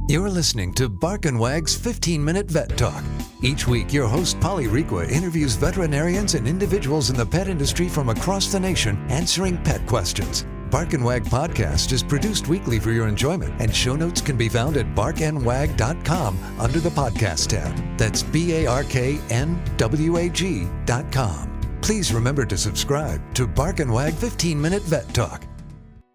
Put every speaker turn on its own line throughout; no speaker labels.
You're listening to Bark and Wag's 15-Minute Vet Talk. Each week, your host, Polly Requa, interviews veterinarians and individuals in the pet industry from across the nation answering pet questions. Bark and Wag podcast is produced weekly for your enjoyment, and show notes can be found at barkandwag.com under the podcast tab. That's BARKNWAG.com. Please remember to subscribe to Bark and Wag 15-Minute Vet Talk.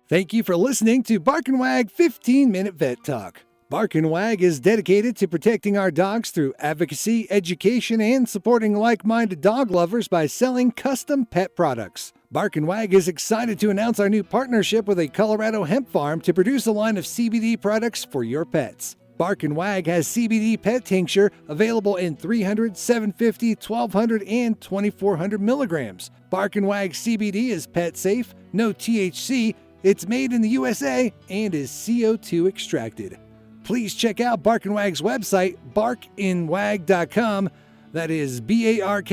Thank you for listening to Bark and Wag 15-Minute Vet Talk. Bark and Wag is dedicated to protecting our dogs through advocacy, education, and supporting like-minded dog lovers by selling custom pet products. Bark and Wag is excited to announce our new partnership with a Colorado hemp farm to produce a line of CBD products for your pets. Bark and Wag has CBD pet tincture available in 300, 750, 1200, and 2400 milligrams. Bark and Wag CBD is pet safe, no THC, it's made in the USA, and is CO2 extracted. Please check out Bark and Wag's website, barkandwag.com. That is BARK,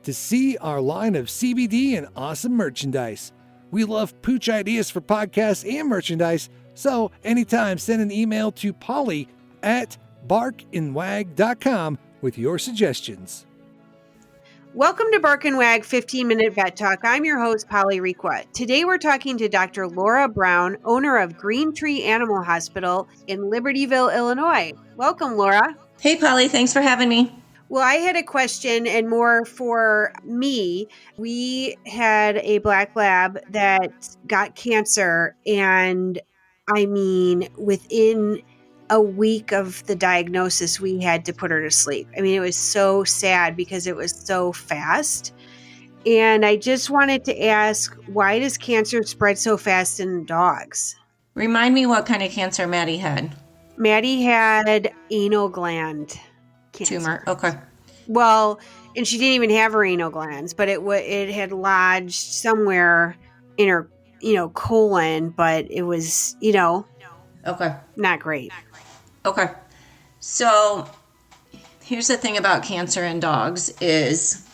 to see our line of CBD and awesome merchandise. We love pooch ideas for podcasts and merchandise, so anytime send an email to Polly at barkandwag.com with your suggestions.
Welcome to Bark and Wag 15-Minute Vet Talk. I'm your host, Polly Requa. Today we're talking to Dr. Laura Brown, owner of Green Tree Animal Hospital in Libertyville, Illinois. Welcome, Laura.
Hey, Polly. Thanks for having me.
Well, I had a question and more for me. We had a black lab that got cancer, and within a week of the diagnosis, we had to put her to sleep. It was so sad because it was so fast. And I just wanted to ask, why does cancer spread so fast in dogs?
Remind me what kind of cancer Maddie had.
Maddie had anal gland cancer.
Tumor. Okay.
Well, and she didn't even have her anal glands, but it had lodged somewhere in her, colon, but it was,
okay,
not great.
Okay. So here's the thing about cancer in dogs is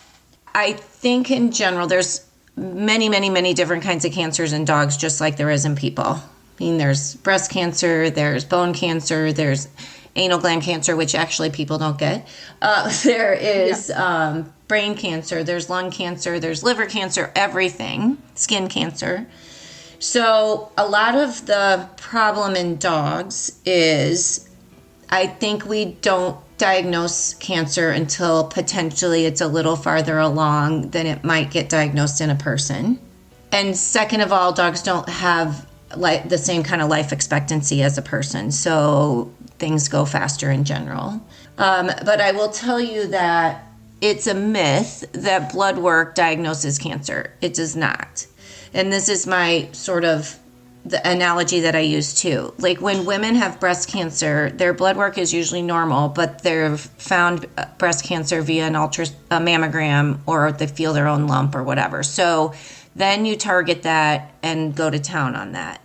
I think in general, there's many, many, many different kinds of cancers in dogs, just like there is in people. There's breast cancer, there's bone cancer, there's anal gland cancer, which actually people don't get. There is brain cancer, there's lung cancer, there's liver cancer, everything, skin cancer. So a lot of the problem in dogs is I think we don't diagnose cancer until potentially it's a little farther along than it might get diagnosed in a person. And second of all, dogs don't have the same kind of life expectancy as a person, so things go faster in general. But I will tell you that it's a myth that blood work diagnoses cancer. It does not. And this is my sort of the analogy that I use too. Like when women have breast cancer, their blood work is usually normal, but they've found breast cancer via a mammogram, or they feel their own lump or whatever. So then you target that and go to town on that.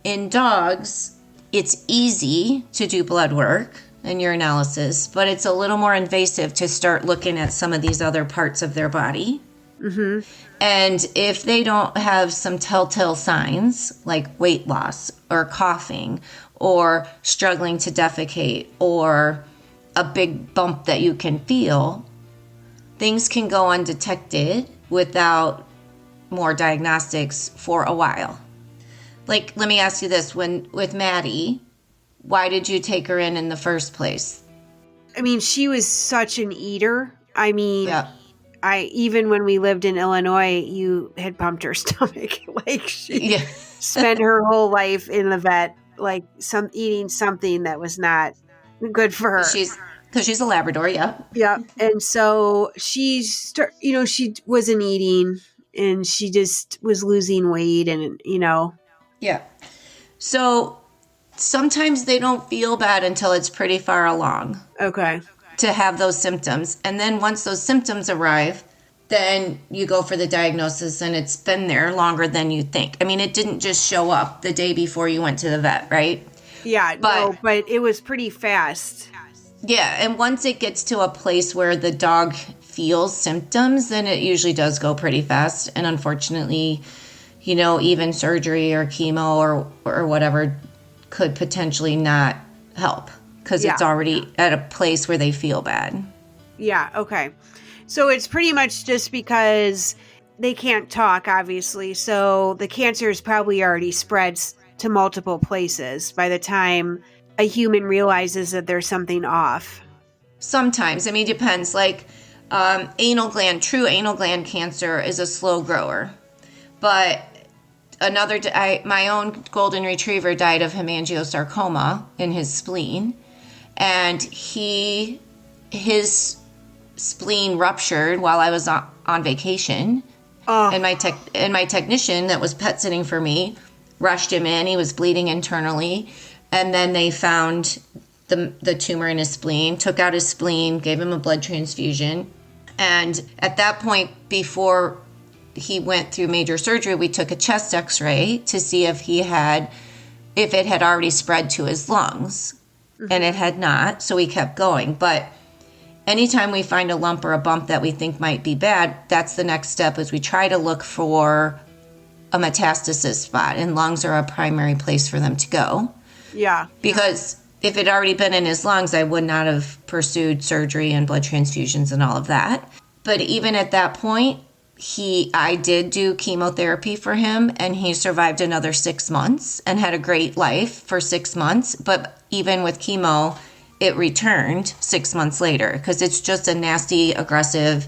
In dogs, it's easy to do blood work and urinalysis, but it's a little more invasive to start looking at some of these other parts of their body. Mm-hmm. And if they don't have some telltale signs like weight loss or coughing or struggling to defecate or a big bump that you can feel, things can go undetected without more diagnostics for a while. Like, let me ask you this. With Maddie, why did you take her in the first place?
She was such an eater.
Yeah.
Even when we lived in Illinois, you had pumped her stomach. She spent her whole life in the vet, eating something that was not good for her.
Because she's a Labrador, yeah.
Yeah. And so she wasn't eating, and she just was losing weight and.
Yeah. So sometimes they don't feel bad until it's pretty far along.
Okay.
To have those symptoms. And then once those symptoms arrive, then you go for the diagnosis, and it's been there longer than you think. It didn't just show up the day before you went to the vet, right?
Yeah, but it was pretty fast.
Yeah, and once it gets to a place where the dog feels symptoms, then it usually does go pretty fast. And unfortunately, even surgery or chemo or whatever could potentially not help because it's already at a place where they feel bad.
Yeah, okay. So it's pretty much just because they can't talk, obviously. So the cancer is probably already spread to multiple places by the time a human realizes that there's something off.
Sometimes. I mean, it depends. Like true anal gland cancer is a slow grower. But my own golden retriever died of hemangiosarcoma in his spleen. And his spleen ruptured while I was on vacation. Oh. And my technician that was pet sitting for me rushed him in. He was bleeding internally. And then they found the tumor in his spleen, took out his spleen, gave him a blood transfusion. And at that point, before he went through major surgery, we took a chest x-ray to see if it had already spread to his lungs. Mm-hmm. And it had not, so we kept going. But anytime we find a lump or a bump that we think might be bad, that's the next step, is we try to look for a metastasis spot, and lungs are a primary place for them to go. Yeah. Because if it had already been in his lungs, I would not have pursued surgery and blood transfusions and all of that. But even at that point, I did do chemotherapy for him, and he survived another 6 months and had a great life for 6 months. But even with chemo, it returned 6 months later because it's just a nasty, aggressive,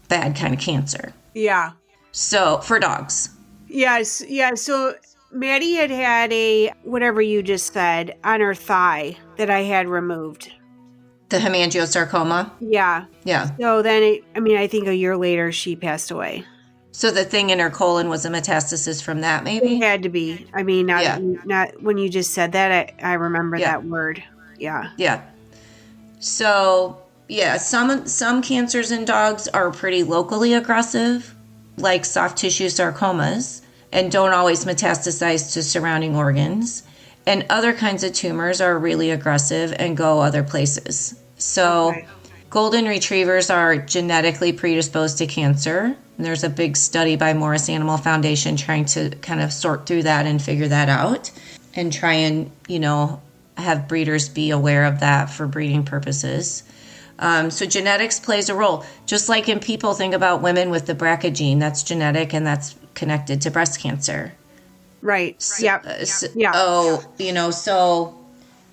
bad kind of cancer.
Yeah.
So for dogs.
Yes. Yeah. So Maddie had a, whatever you just said, on her thigh that I had removed.
The hemangiosarcoma?
Yeah.
Yeah.
So then, I think a year later she passed away.
So the thing in her colon was a metastasis from that, maybe?
It had to be. Not when you just said that, I remember that word. Yeah.
Yeah. So, yeah, some cancers in dogs are pretty locally aggressive, like soft tissue sarcomas, and don't always metastasize to surrounding organs. And other kinds of tumors are really aggressive and go other places. So golden retrievers are genetically predisposed to cancer. And there's a big study by Morris Animal Foundation trying to kind of sort through that and figure that out and try and, have breeders be aware of that for breeding purposes. So genetics plays a role. Just like in people, think about women with the BRCA gene. That's genetic and that's connected to breast cancer.
Right. Yeah.
So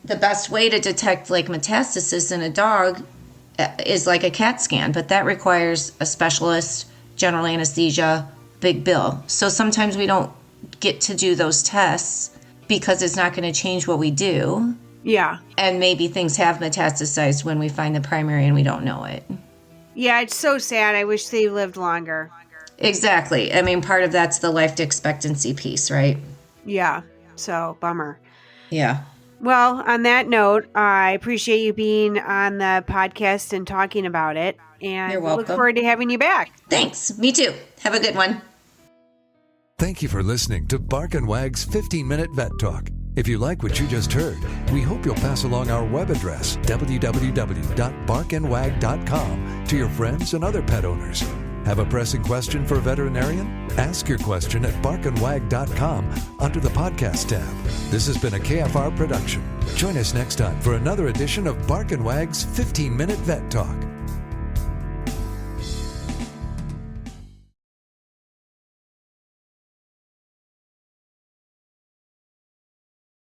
the best way to detect like metastasis in a dog is like a CAT scan, but that requires a specialist, general anesthesia, big bill. So sometimes we don't get to do those tests because it's not going to change what we do.
Yeah.
And maybe things have metastasized when we find the primary and we don't know it.
Yeah, it's so sad. I wish they lived longer.
Exactly. Part of that's the life expectancy piece, right?
Yeah. So, bummer.
Yeah.
Well, on that note, I appreciate you being on the podcast and talking about it. And
you're welcome.
Look forward to having you back.
Thanks. Me too. Have a good one.
Thank you for listening to Bark and Wag's 15-Minute Vet Talk. If you like what you just heard, we hope you'll pass along our web address, www.barkandwag.com, to your friends and other pet owners. Have a pressing question for a veterinarian? Ask your question at barkandwag.com under the podcast tab. This has been a KFR production. Join us next time for another edition of Bark and Wag's 15-Minute Vet Talk.